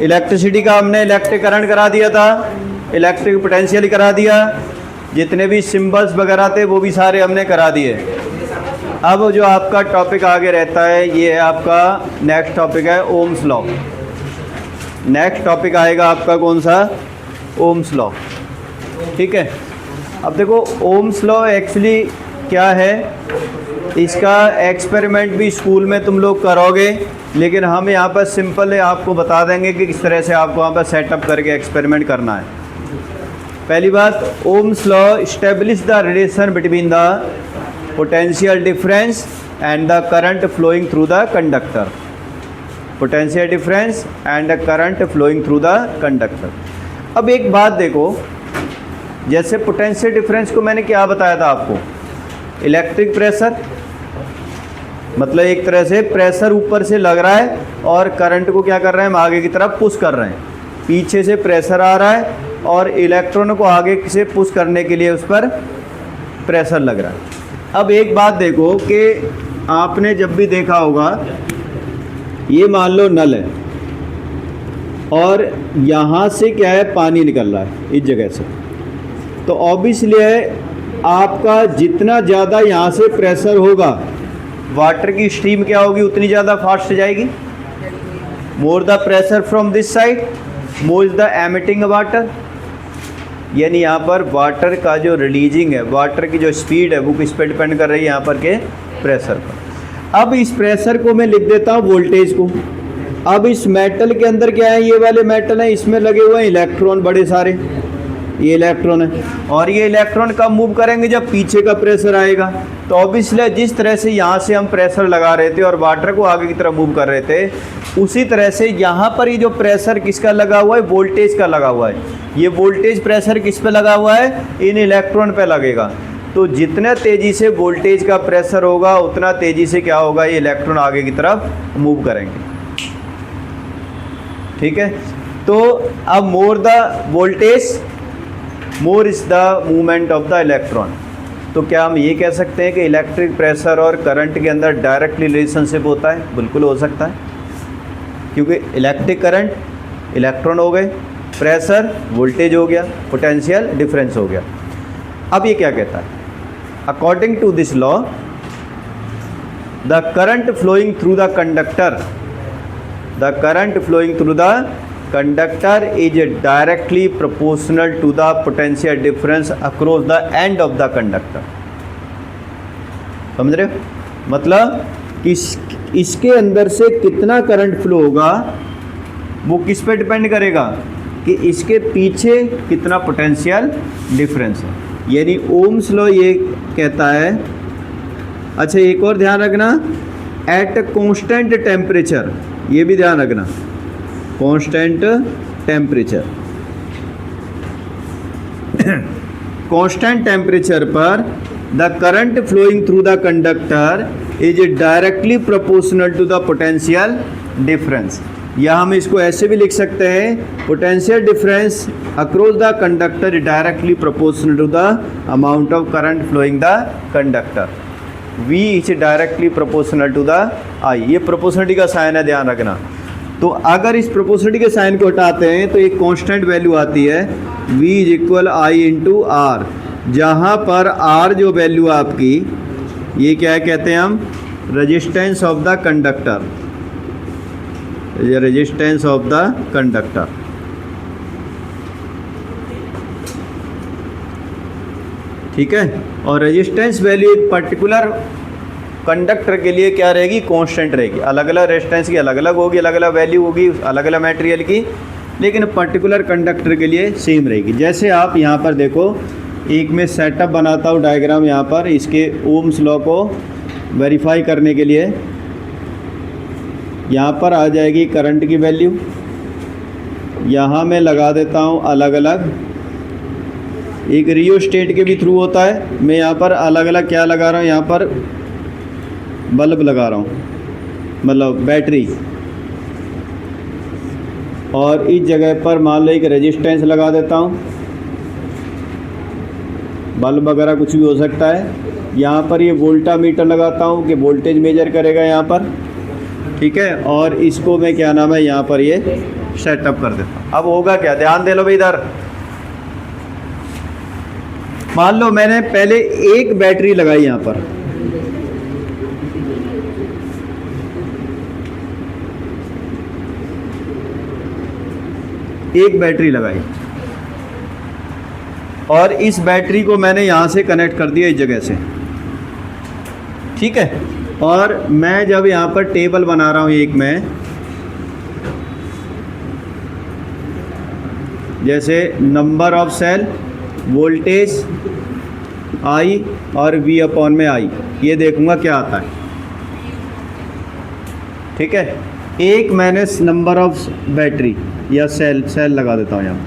Electricity का हमने electric current करा दिया था, इलेक्ट्रिक पोटेंशियल करा दिया, जितने भी सिंबल्स वगैरह थे वो भी सारे हमने करा दिए। अब जो आपका टॉपिक आगे रहता है ये है आपका नेक्स्ट टॉपिक है ओम्स लॉ। नेक्स्ट टॉपिक आएगा आपका कौन सा? Ohm's law. ठीक है, अब देखो ओम्स लॉ एक्चुअली क्या है, इसका एक्सपेरिमेंट भी स्कूल में तुम लोग करोगे, लेकिन हम यहाँ पर सिंपल है आपको बता देंगे कि किस तरह से आपको वहाँ पर सेटअप करके एक्सपेरिमेंट करना है। पहली बात, Ohm's law establish the relation between the potential difference and the current flowing through the conductor. Potential difference and the current flowing through the conductor. अब एक बात देखो, जैसे पोटेंशियल डिफरेंस को मैंने क्या बताया था आपको, इलेक्ट्रिक प्रेशर, मतलब एक तरह से प्रेशर ऊपर से लग रहा है और करंट को क्या कर रहे हैं, हम आगे की तरफ पुश कर रहे हैं। पीछे से प्रेशर आ रहा है और इलेक्ट्रॉन को आगे से पुश करने के लिए उस पर प्रेशर लग रहा है। अब एक बात देखो कि आपने जब भी देखा होगा, ये मान लो नल है और यहाँ से क्या है, पानी निकल रहा है इस जगह से, तो ऑब्वियसली है आपका जितना ज़्यादा यहाँ से प्रेशर होगा, वाटर की स्ट्रीम क्या होगी, उतनी ज़्यादा फास्ट जाएगी। More the pressure from this side more is the emitting water, यानी यहाँ पर वाटर का जो रिलीजिंग है, वाटर की जो स्पीड है वो किस पर डिपेंड कर रही है, यहाँ पर के प्रेशर पर। अब इस प्रेशर को मैं लिख देता हूँ वोल्टेज को। अब इस मेटल के अंदर क्या है, ये वाले मेटल हैं, इसमें लगे हुए हैं इलेक्ट्रॉन बड़े सारे, ये इलेक्ट्रॉन है, और ये इलेक्ट्रॉन कब मूव करेंगे, जब पीछे का प्रेशर आएगा। तो ऑब्वियसली जिस तरह से यहाँ से हम प्रेशर लगा रहे थे और वाटर को आगे की तरफ मूव कर रहे थे, उसी तरह से यहाँ पर ये जो प्रेशर किसका लगा हुआ है, वोल्टेज का लगा हुआ है। ये वोल्टेज प्रेशर किस पे लगा हुआ है, इन इलेक्ट्रॉन पे लगेगा। तो जितना तेज़ी से वोल्टेज का प्रेशर होगा उतना तेज़ी से क्या होगा, ये इलेक्ट्रॉन आगे की तरफ मूव करेंगे। ठीक है, तो अब more the voltage more is the movement of the electron. तो क्या हम ये कह सकते हैं कि इलेक्ट्रिक प्रेशर और करंट के अंदर डायरेक्टली रिलेशनशिप होता है? बिल्कुल हो सकता है, क्योंकि इलेक्ट्रिक करंट इलेक्ट्रॉन हो गए, प्रेशर वोल्टेज हो गया, पोटेंशियल डिफरेंस हो गया। अब ये क्या कहता है, according to this law the current flowing through the conductor, the current flowing through the conductor is directly proportional to the potential difference across the end of the conductor। समझ रहे हो? मतलब इसके अंदर से कितना करंट फ्लो होगा वो किस पे डिपेंड करेगा कि इसके पीछे कितना पोटेंशियल डिफरेंस है। यानी ओम्स लॉ ये कहता है। अच्छा, एक और ध्यान रखना, एट कांस्टेंट टेम्परेचर, ये भी ध्यान रखना, कांस्टेंट टेम्परेचर, कांस्टेंट टेम्परेचर पर the current flowing through the conductor is directly proportional to the potential difference. या हम इसको ऐसे भी लिख सकते हैं, potential difference across the conductor directly proportional to the amount of current flowing the conductor. V is directly proportional to the I। ये proportionality का साइन है, ध्यान रखना। तो अगर इस प्रोपोर्शनलिटी के साइन को हटाते हैं तो एक कांस्टेंट वैल्यू आती है V is equal I into R, जहाँ पर R जो वैल्यू आपकी, ये क्या है कहते हैं हम, रेजिस्टेंस ऑफ द कंडक्टर, ये रेजिस्टेंस ऑफ द कंडक्टर। ठीक है, और रेजिस्टेंस वैल्यू एक पर्टिकुलर कंडक्टर के लिए क्या रहेगी, कांस्टेंट रहेगी। अलग अलग रेजिस्टेंस की अलग अलग होगी, अलग अलग वैल्यू होगी अलग अलग मटेरियल की, लेकिन पर्टिकुलर कंडक्टर के लिए सेम रहेगी। जैसे आप यहाँ पर देखो, एक मैं सेटअप बनाता हूँ डायग्राम यहाँ पर, इसके ओम्स लॉ को वेरीफाई करने के लिए। यहाँ पर आ जाएगी करंट की वैल्यू, यहाँ मैं लगा देता हूँ अलग अलग, एक रियोस्टेट के भी थ्रू होता है। मैं यहाँ पर अलग अलग क्या लगा रहा हूँ, यहाँ पर बल्ब लगा रहा हूँ, मतलब बैटरी, और इस जगह पर मान लो एक रेजिस्टेंस लगा देता हूँ, बल्ब वगैरह कुछ भी हो सकता है। यहाँ पर ये वोल्टा मीटर लगाता हूँ कि वोल्टेज मेजर करेगा यहाँ पर। ठीक है, और इसको मैं क्या नाम है यहाँ पर ये सेटअप कर देता हूँ। अब होगा क्या, ध्यान दे लो भाई इधर। मान लो मैंने पहले एक बैटरी लगाई यहाँ पर, एक बैटरी लगाई और इस बैटरी को मैंने यहाँ से कनेक्ट कर दिया इस जगह से, ठीक है। और मैं जब यहाँ पर टेबल बना रहा हूँ एक में, जैसे number of cell, voltage I और वी अपॉन में आई, ये देखूंगा क्या आता है, ठीक है। एक मैंने नंबर ऑफ बैटरी या सेल लगा देता हूँ यहाँ,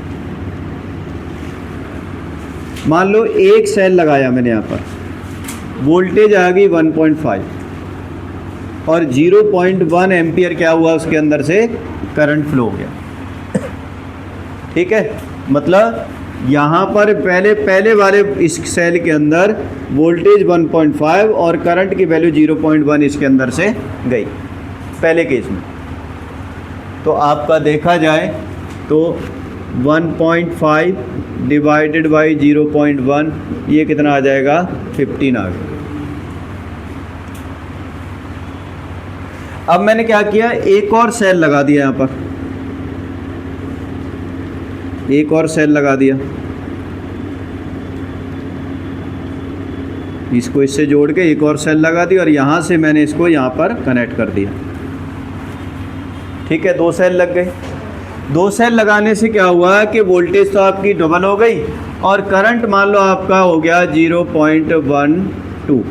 मान लो एक सेल लगाया मैंने यहाँ पर, वोल्टेज आ गई 1.5 और 0.1 एम्पियर क्या हुआ उसके अंदर से करंट फ्लो हो गया, ठीक है। मतलब यहाँ पर पहले वाले इस सेल के अंदर वोल्टेज 1.5 और करंट की वैल्यू 0.1 इसके अंदर से गई पहले केस में। तो आपका देखा जाए तो 1.5 डिवाइडेड बाई 0.1, ये कितना आ जाएगा, 15 आ गया। अब मैंने क्या किया, एक और सेल लगा दिया यहाँ पर, एक और सेल लगा दिया, इसको इससे जोड़ के एक और सेल लगा दी और यहाँ से मैंने इसको यहाँ पर कनेक्ट कर दिया, ठीक है। दो सेल लग गए। दो सेल लगाने से क्या हुआ कि वोल्टेज तो आपकी डबल हो गई और करंट मान लो आपका हो गया 0.12।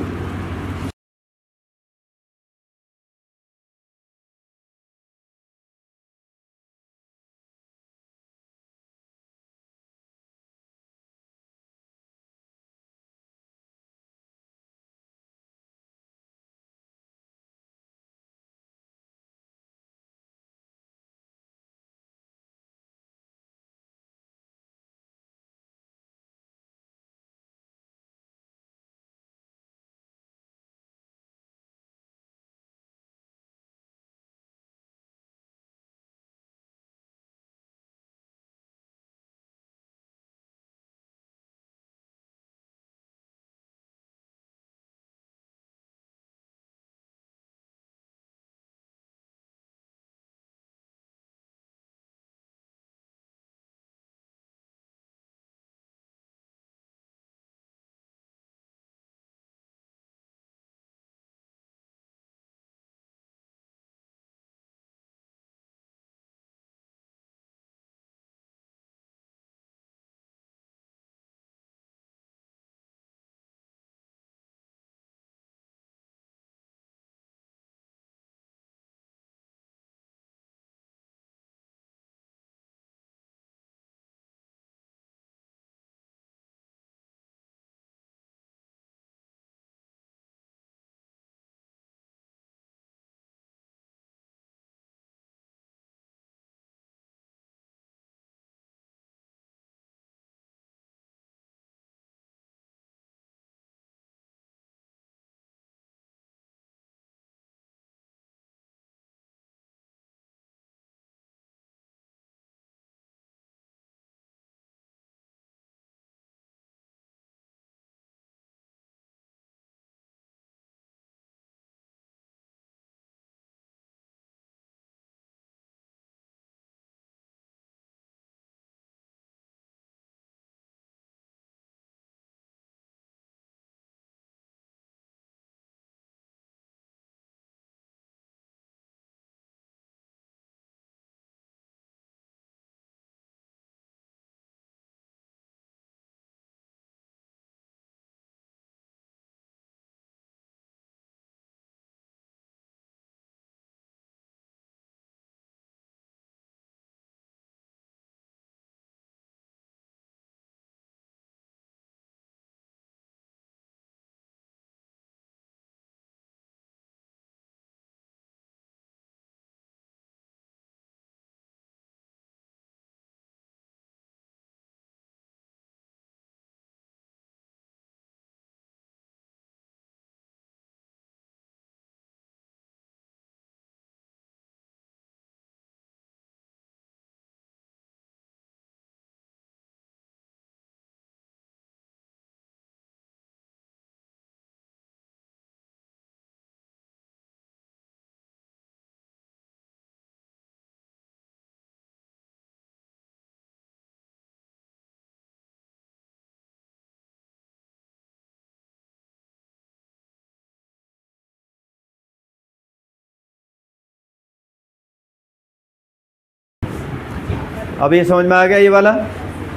अब ये समझ में आ गया ये वाला।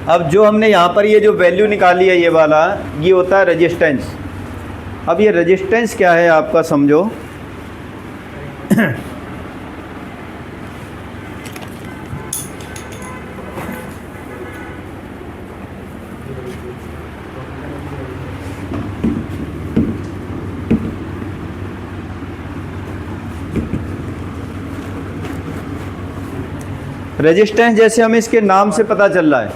अब जो हमने यहाँ पर ये जो वैल्यू निकाली है ये वाला, ये होता है रेजिस्टेंस। अब ये रेजिस्टेंस क्या है आपका समझो। रेजिस्टेंस जैसे हमें इसके नाम से पता चल रहा है,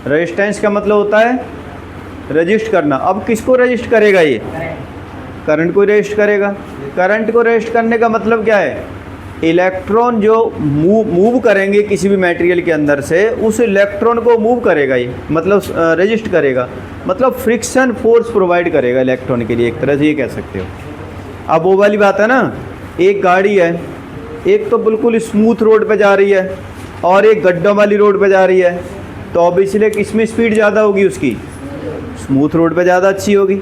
रेजिस्टेंस का मतलब होता है रजिस्ट करना। अब किसको रजिस्ट करेगा ये? करंट को रजिस्ट करेगा। करंट को रजिस्ट करने का मतलब क्या है? इलेक्ट्रॉन जो मूव करेंगे किसी भी मटेरियल के अंदर से, उस इलेक्ट्रॉन को मूव करेगा ये, मतलब रजिस्ट करेगा, मतलब फ्रिक्शन फोर्स प्रोवाइड करेगा इलेक्ट्रॉन के लिए, एक तरह से ये कह सकते हो। अब वो वाली बात है ना, एक गाड़ी है, एक तो बिल्कुल स्मूथ रोड पे जा रही है और एक गड्ढों वाली रोड पे जा रही है, तो ऑब्वियसली किसमें स्पीड ज़्यादा होगी उसकी? स्मूथ रोड पे ज़्यादा अच्छी होगी।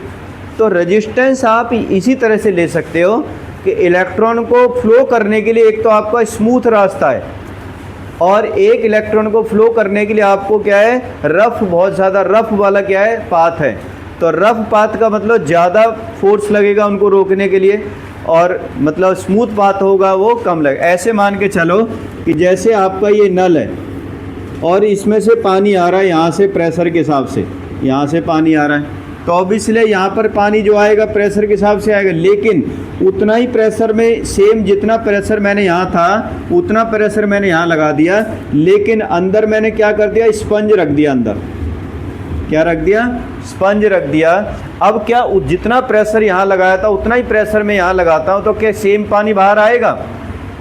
तो रेजिस्टेंस आप इसी तरह से ले सकते हो कि इलेक्ट्रॉन को फ्लो करने के लिए एक तो आपका स्मूथ रास्ता है, और एक इलेक्ट्रॉन को फ्लो करने के लिए आपको क्या है? रफ़, बहुत ज़्यादा रफ़ वाला क्या है? पाथ है। तो रफ़ पाथ का मतलब ज़्यादा फोर्स लगेगा उनको रोकने के लिए, और मतलब स्मूथ पाथ होगा वो कम लगे। ऐसे मान के चलो कि जैसे आपका ये नल है और इसमें से पानी आ रहा है, यहाँ से प्रेशर के हिसाब से यहाँ से पानी आ रहा है, तो ऑब्वियसली यहाँ पर पानी जो आएगा प्रेशर के हिसाब से आएगा, लेकिन उतना ही प्रेशर में, सेम जितना प्रेशर मैंने यहाँ था उतना प्रेशर मैंने यहाँ लगा दिया, लेकिन अंदर मैंने क्या कर दिया? स्पंज रख दिया अंदर। क्या रख दिया? स्पंज रख दिया। अब क्या जितना प्रेशर यहाँ लगाया था उतना ही प्रेशर मैं यहाँ लगाता हूँ, तो क्या सेम पानी बाहर आएगा?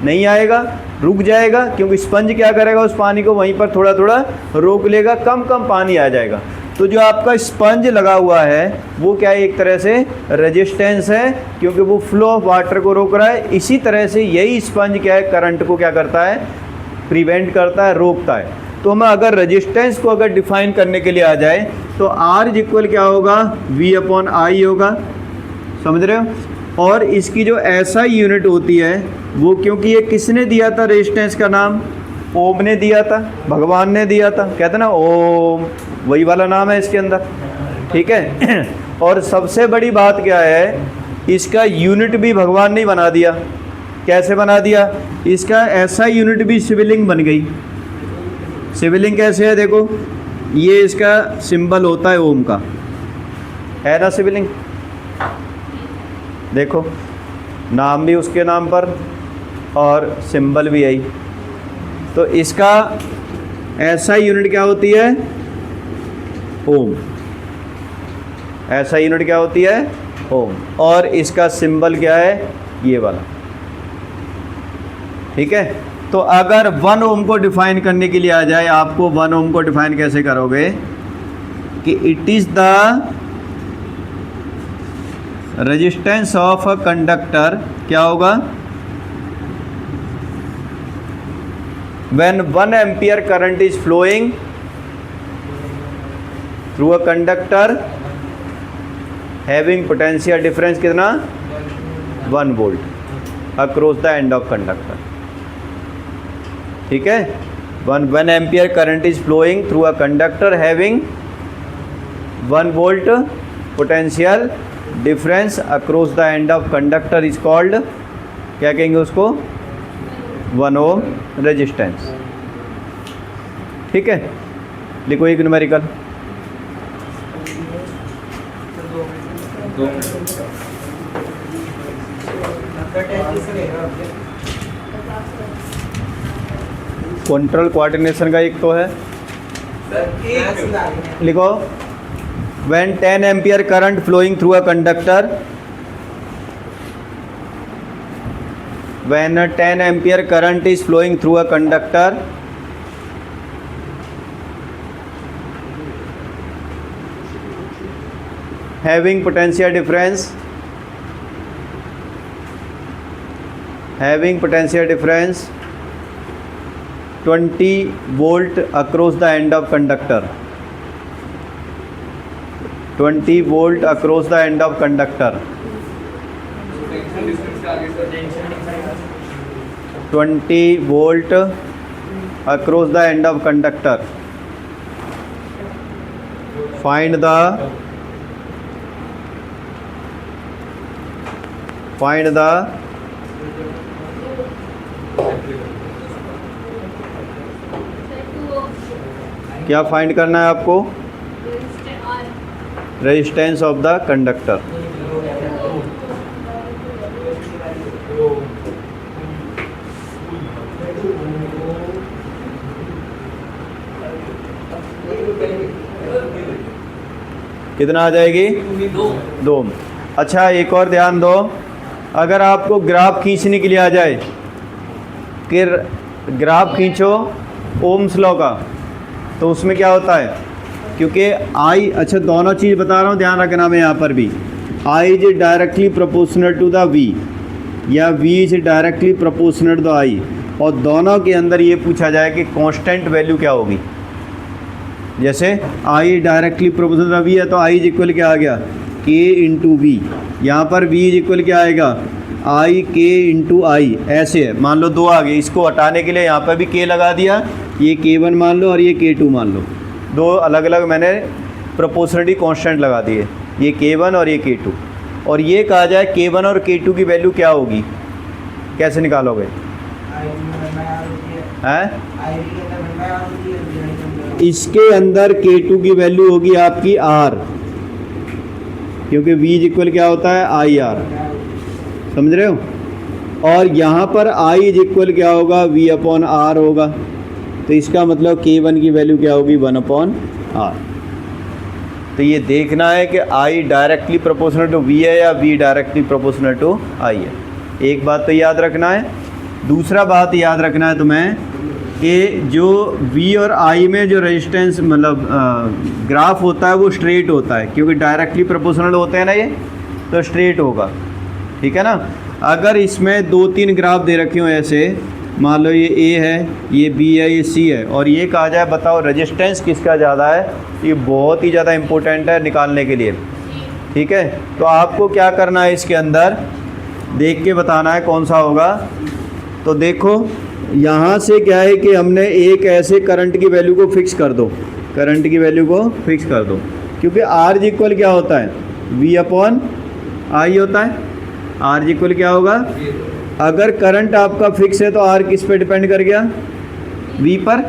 नहीं आएगा, रुक जाएगा, क्योंकि स्पंज क्या करेगा? उस पानी को वहीं पर थोड़ा थोड़ा रोक लेगा, कम कम पानी आ जाएगा। तो जो आपका स्पंज लगा हुआ है वो क्या है? एक तरह से रेजिस्टेंस है, क्योंकि वो फ्लो ऑफ वाटर को रोक रहा है। इसी तरह से यही स्पंज क्या है? करंट को क्या करता है? प्रिवेंट करता है, रोकता है। तो हम अगर रेजिस्टेंस को अगर डिफाइन करने के लिए आ जाए तो R इक्वल क्या होगा? V/I होगा, समझ रहे हो? और इसकी जो SI यूनिट होती है वो, क्योंकि ये किसने दिया था रेजिस्टेंस का नाम? ओम ने दिया था, भगवान ने दिया था, कहते ना ओम, वही वाला नाम है इसके अंदर, ठीक है। और सबसे बड़ी बात क्या है? इसका यूनिट भी भगवान ने बना दिया। कैसे बना दिया? इसका SI यूनिट भी सिविलिंग बन गई। सिविलिंग कैसे है? देखो, ये इसका सिंबल होता है ओम का, है ना सिविलिंग? देखो, नाम भी उसके नाम पर और सिंबल भी यही। तो इसका SI यूनिट क्या होती है? ओम। SI यूनिट क्या होती है? ओम। और इसका सिंबल क्या है? ये वाला, ठीक है। तो अगर 1 ओम को डिफाइन करने के लिए आ जाए, आपको 1 ओम को डिफाइन कैसे करोगे? कि it is the resistance of a conductor, क्या होगा? when 1 ampere current is flowing through a conductor having potential difference कितना? 1 volt across the end of conductor, ठीक है। 1 ampere current is flowing through a conductor having 1 volt potential difference across the end of conductor is called, क्या कहेंगे उसको? 1 ohm resistance, ठीक है। लिखो एक न्यूमेरिकल। कंट्रोल कोऑर्डिनेशन का एक तो है, लिखो when 10 ampere current flowing through a conductor, when a 10 ampere current is flowing through a conductor, having potential difference 20 volt across the end of conductor, 20 volt across the end of conductor, 20 volt across the end of conductor. Find the क्या find करना है आपको? Resistance of the conductor. कितना आ जाएगी? 2। अच्छा, एक और ध्यान दो, अगर आपको ग्राफ खींचने के लिए आ जाए कि ग्राफ खींचो ओम्स लॉ का, तो उसमें क्या होता है, क्योंकि आई, अच्छा दोनों चीज़ बता रहा हूँ, ध्यान रखना मैं यहाँ पर भी, I is directly proportional to the V या V is directly proportional to the I, और दोनों के अंदर ये पूछा जाए कि कांस्टेंट वैल्यू क्या होगी। जैसे I directly proportional to V है तो आई इज इक्वल क्या आ गया? के इंटू वी। यहाँ पर वी इज इक्वल क्या आएगा? आई के इंटू आई। ऐसे है, मान लो 2 आ गए, इसको हटाने के लिए यहाँ पर भी के लगा दिया, ये K1 मान लो और ये K2 मान लो, 2 अलग अलग मैंने प्रोपोर्शनलिटी कांस्टेंट लगा दिए, ये K1 और ये K2। और ये कहा जाए K1 और K2 की वैल्यू क्या होगी, कैसे निकालोगे? हैं? इसके अंदर K2 की वैल्यू होगी आपकी R, क्योंकि V इक्वल क्या होता है? IR, समझ रहे हो? और यहाँ पर I इक्वल क्या होगा? V/R होगा। तो इसका मतलब K1 की वैल्यू क्या होगी? 1/R। तो ये देखना है कि I directly proportional to V है या V directly proportional to I है। एक बात तो याद रखना है। दूसरा बात याद रखना है तुम्हें कि जो V और I में जो रेजिस्टेंस मतलब ग्राफ होता है वो स्ट्रेट होता है, क्योंकि डायरेक्टली प्रोपोर्शनल होते हैं ना ये, तो स्ट्रेट होगा, ठीक है ना। अगर इसमें 2-3 ग्राफ दे रखे हो ऐसे, मान लो ये A है, ये B है, ये C है, और ये कहा जाए बताओ रेजिस्टेंस किसका ज़्यादा है, ये बहुत ही ज़्यादा इम्पोर्टेंट है निकालने के लिए, ठीक है। तो आपको क्या करना है, इसके अंदर देख के बताना है कौन सा होगा। तो देखो यहाँ से क्या है कि हमने एक ऐसे करंट की वैल्यू को फिक्स कर दो, करंट की वैल्यू को फिक्स कर दो, क्योंकि R इक्वल क्या होता है? V/I होता है। R इक्वल क्या होगा? अगर करंट आपका फिक्स है तो R किस पे डिपेंड कर गया? V पर।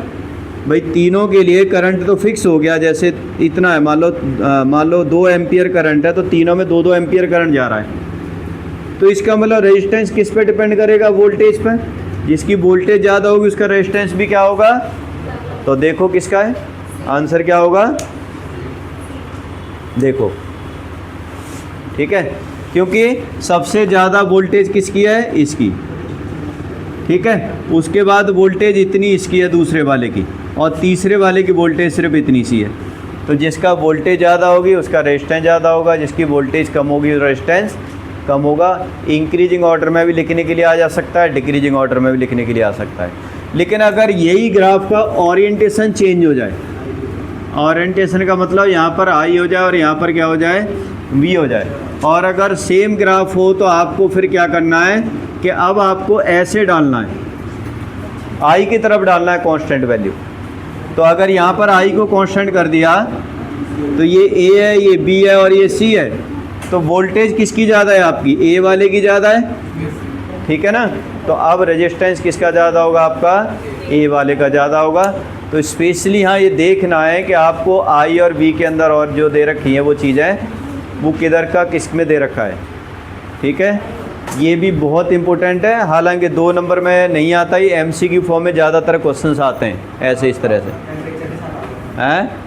भाई तीनों के लिए करंट तो फिक्स हो गया, जैसे इतना है, मान लो 2 एम्पियर करंट है, तो तीनों में 2-2 एम्पियर करंट जा रहा है। तो इसका मतलब रेजिस्टेंस किस पे डिपेंड करेगा? वोल्टेज पर। जिसकी वोल्टेज ज़्यादा होगी उसका रेजिस्टेंस भी क्या होगा? तो देखो किसका है आंसर, क्या होगा देखो, ठीक है, क्योंकि सबसे ज़्यादा वोल्टेज किसकी है? इसकी, ठीक है। उसके बाद वोल्टेज इतनी इसकी है दूसरे वाले की, और तीसरे वाले की वोल्टेज सिर्फ इतनी सी है। तो जिसका वोल्टेज ज़्यादा होगी उसका रेजिस्टेंस ज़्यादा होगा, जिसकी वोल्टेज कम होगी रेजिस्टेंस कम होगा। इंक्रीजिंग ऑर्डर में भी लिखने के लिए आ जा सकता है, डिक्रीजिंग ऑर्डर में भी लिखने के लिए आ सकता है। लेकिन अगर यही ग्राफ का ओरिएंटेशन चेंज हो जाए, ओरिएंटेशन का मतलब यहाँ पर I हो जाए और यहाँ पर क्या हो जाए? V हो जाए, और अगर सेम ग्राफ हो तो आपको फिर क्या करना है कि अब आपको ऐसे डालना है, I की तरफ डालना है कांस्टेंट वैल्यू। तो अगर यहाँ पर I को कांस्टेंट कर दिया तो ये A है, ये B है और ये C है, तो वोल्टेज किसकी ज़्यादा है? आपकी A वाले की ज़्यादा है, ठीक है ना। तो अब रेजिस्टेंस किसका ज़्यादा होगा? आपका A वाले का ज़्यादा होगा। तो स्पेशली हाँ ये देखना है कि आपको I और V के अंदर और जो दे रखी हैं वो चीज़ें, वो किधर का किस में दे रखा है, ठीक है। ये भी बहुत इंपॉर्टेंट है, हालांकि 2 नंबर में नहीं आता, ये MCQ फॉर्म में ज़्यादातर क्वेश्चंस आते हैं ऐसे इस तरह से हैं।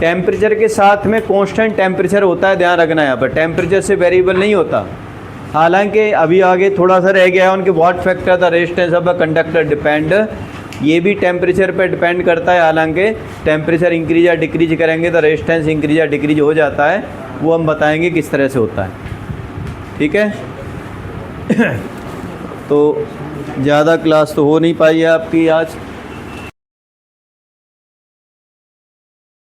टेम्परेचर के साथ में कांस्टेंट टेम्परेचर होता है, ध्यान रखना है यहाँ पर, टेम्परेचर से वेरिएबल नहीं होता। हालांकि अभी आगे थोड़ा सा रह गया है, उनके what factor the resistance of a conductor depend, ये भी टेम्परेचर पे डिपेंड करता है। हालांकि टेम्परेचर इंक्रीज या डिक्रीज करेंगे तो रेजिस्टेंस इंक्रीज या डिक्रीज हो जाता है, वो हम बताएंगे किस तरह से होता है, ठीक है। तो ज़्यादा क्लास तो हो नहीं पाई है आपकी आज,